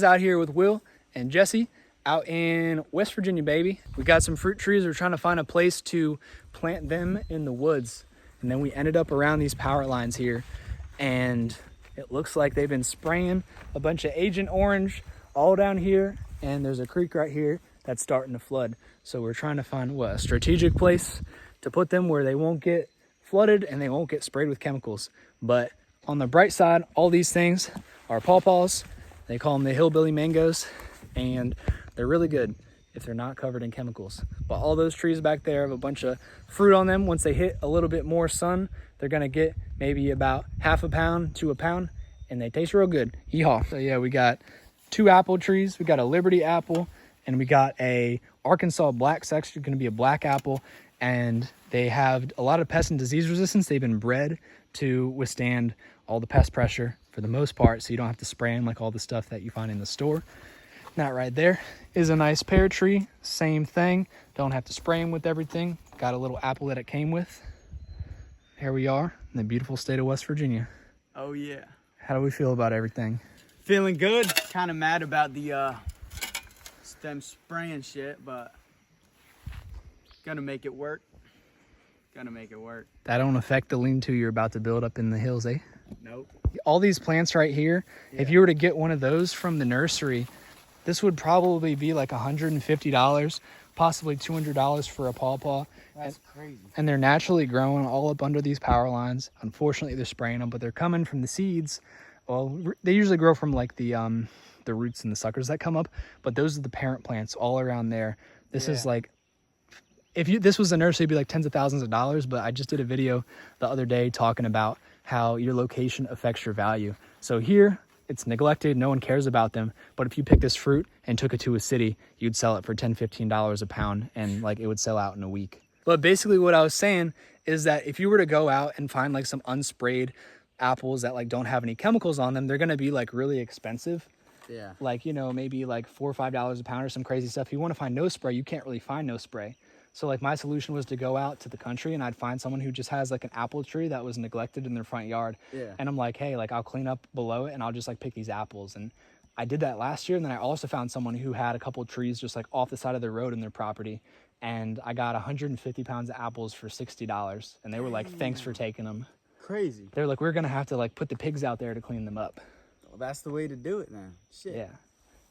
Out here with Will and Jesse out in West Virginia, baby. We got some fruit trees. We're trying to find a place to plant them in the woods. And then we ended up around these power lines here. And it looks like they've been spraying a bunch of Agent Orange all down here. And there's a creek right here that's starting to flood. So we're trying to find a strategic place to put them where they won't get flooded and they won't get sprayed with chemicals. But on the bright side, all these things are pawpaws. They call them the hillbilly mangoes, and they're really good if they're not covered in chemicals. But all those trees back there have a bunch of fruit on them. Once they hit a little bit more sun, they're gonna get maybe about half a pound to a pound, and they taste real good. Yeehaw. So yeah, we got 2 apple trees. We got a Liberty apple, and we got a Arkansas black. It's actually gonna be a black apple, and they have a lot of pest and disease resistance. They've been bred to withstand all the pest pressure for the most part, so you don't have to spray them like all the stuff that you find in the store. That right there is a nice pear tree. Same thing. Don't have to spray them with everything. Got a little apple that it came with. Here we are in the beautiful state of West Virginia. Oh yeah. How do we feel about everything? Feeling good. Kind of mad about the stem spraying shit, but gonna make it work. Gonna make it work. That don't affect the lean-to you're about to build up in the hills, eh? Nope. All these plants right here, yeah. If you were to get one of those from the nursery, this would probably be like $150, possibly $200 for a pawpaw. That's crazy. And they're naturally growing all up under these power lines. Unfortunately, they're spraying them, but they're coming from the seeds. Well, they usually grow from like the roots and the suckers that come up, but those are the parent plants all around there. This is like, this was a nursery, it'd be like tens of thousands of dollars, but I just did a video the other day talking about how your location affects your value. So here, it's neglected, no one cares about them, but if you pick this fruit and took it to a city, you'd sell it for $10, $15 a pound, and like it would sell out in a week. But basically what I was saying is that if you were to go out and find like some unsprayed apples that like don't have any chemicals on them, they're gonna be like really expensive. Yeah. Like, you know, maybe like $4 or $5 a pound or some crazy stuff. If you wanna find no spray, you can't really find no spray. So like my solution was to go out to the country and I'd find someone who just has like an apple tree that was neglected in their front yard. Yeah. And I'm like, hey, like I'll clean up below it and I'll just like pick these apples. And I did that last year. And then I also found someone who had a couple of trees just like off the side of the road in their property. And I got 150 pounds of apples for $60. And they were like, thanks for taking them. Crazy. They're like, we're going to have to like put the pigs out there to clean them up. Well, that's the way to do it now. Shit. Yeah.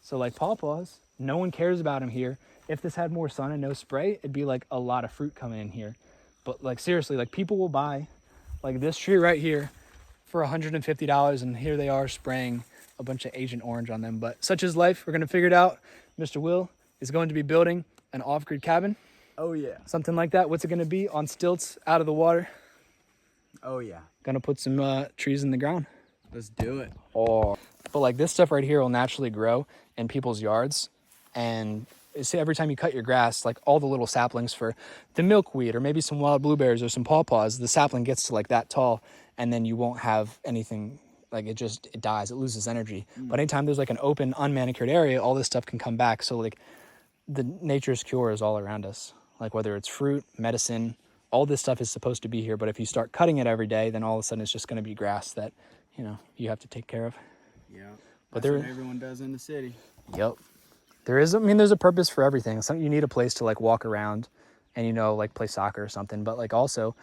So like pawpaws, no one cares about them here. If this had more sun and no spray, it'd be like a lot of fruit coming in here. But like seriously, like people will buy like this tree right here for $150, and here they are spraying a bunch of Agent Orange on them. But such is life. We're gonna figure it out. Mr. Will is going to be building an off-grid cabin. Oh yeah. Something like that. What's it gonna be? On stilts, out of the water. Oh yeah. Gonna put some trees in the ground. Let's do it. Oh. But like this stuff right here will naturally grow in people's yards, and see, every time you cut your grass, like all the little saplings for the milkweed or maybe some wild blueberries or some pawpaws, the sapling gets to like that tall, and then you won't have anything, like it dies, it loses energy. But anytime there's like an open, unmanicured area, all this stuff can come back. So like the nature's cure is all around us. Like whether it's fruit, medicine, all this stuff is supposed to be here. But if you start cutting it every day, then all of a sudden it's just going to be grass that, you know, you have to take care of. Yeah. But that's what everyone does in the city. Yep. There's a purpose for everything. You need a place to like walk around and, you know, like play soccer or something. But like also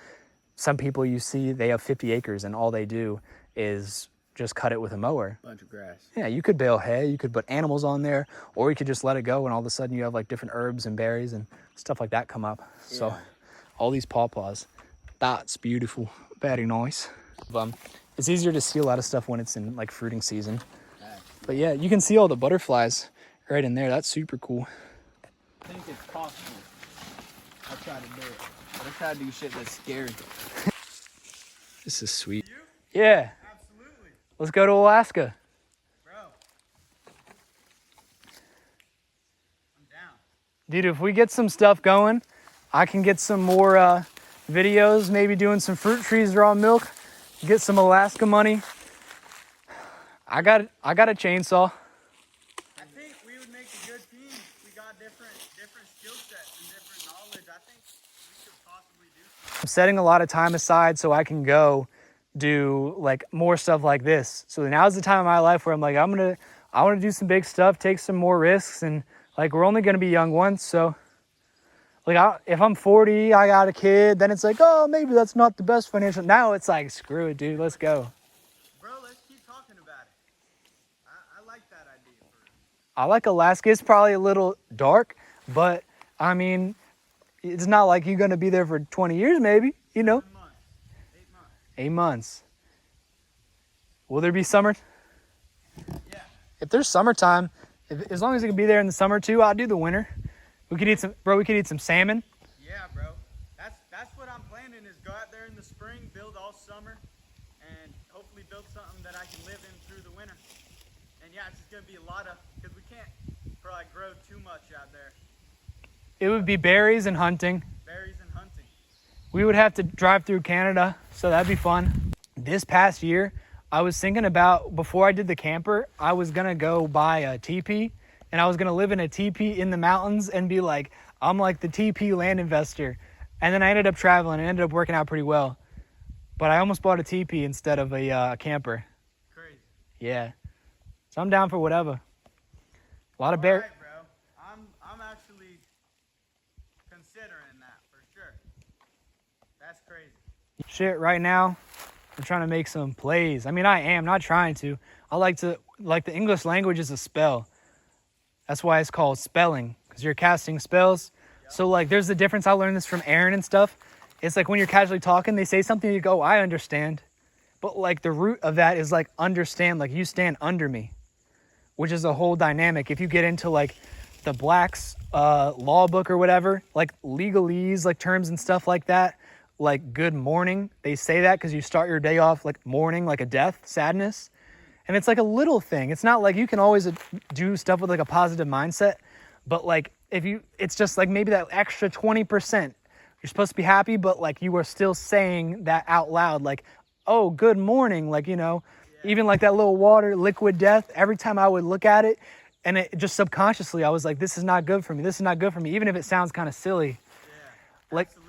some people you see, they have 50 acres and all they do is just cut it with a mower. Bunch of grass. Yeah, you could bale hay, you could put animals on there, or you could just let it go and all of a sudden you have like different herbs and berries and stuff like that come up. Yeah. So all these pawpaws, that's beautiful. Very nice. It's easier to see a lot of stuff when it's in like fruiting season. But yeah, you can see all the butterflies right in there. That's super cool. I think it's possible. I'll try to do it. But I try to do shit that's scary. This is sweet. Yeah. Absolutely. Let's go to Alaska. Bro. I'm down. Dude, if we get some stuff going, I can get some more videos, maybe doing some fruit trees, raw milk, get some Alaska money. I got a chainsaw. I think we would make a good team. We got different skill sets and different knowledge. I think we could possibly do something. I'm setting a lot of time aside so I can go do like more stuff like this. So now's the time of my life where I'm like, I'm I want to do some big stuff, take some more risks, and like we're only going to be young once, so like if I'm 40, I got a kid, then it's like, oh, maybe that's not the best financial. Now it's like, screw it, dude, let's go. Bro, let's keep talking about it. I like that idea. I like Alaska. It's probably a little dark, but I mean, it's not like you're going to be there for 20 years, maybe, you know. 7 months. 8 months. 8 months. Will there be summer? Yeah. If there's summertime, as long as it can be there in the summer too, I'll do the winter. We could eat some, bro. We could eat some salmon. Yeah, bro. That's what I'm planning is go out there in the spring, build all summer, and hopefully build something that I can live in through the winter. And yeah, it's just gonna be a lot of, because we can't probably grow too much out there. It would be berries and hunting. Berries and hunting. We would have to drive through Canada, so that'd be fun. This past year, I was thinking about, before I did the camper, I was gonna go buy a teepee, and I was gonna live in a teepee in the mountains and be like, I'm like the teepee land investor. And then I ended up traveling and ended up working out pretty well. But I almost bought a teepee instead of a camper. Crazy. Yeah. So I'm down for whatever. A lot of bear. All right, bro. I'm actually considering that for sure. That's crazy. Shit, right now, I'm trying to make some plays. I mean, I am not trying to. I like the English language is a spell. That's why it's called spelling, because you're casting spells. Yep. So like, there's the difference. I learned this from Aaron and stuff. It's like when you're casually talking, they say something, you go, I understand. But like the root of that is like understand, like you stand under me, which is a whole dynamic. If you get into like the Black's law book or whatever, like legalese, like terms and stuff like that, like good morning, they say that because you start your day off like mourning, like a death, sadness. And it's like a little thing. It's not like you can always do stuff with like a positive mindset, but like it's just like maybe that extra 20%. You're supposed to be happy, but like you are still saying that out loud, like, oh, good morning. Like, you know, even like that little water, liquid death, every time I would look at it, and it just subconsciously, I was like, this is not good for me. This is not good for me. Even if it sounds kind of silly. Yeah, like, absolutely.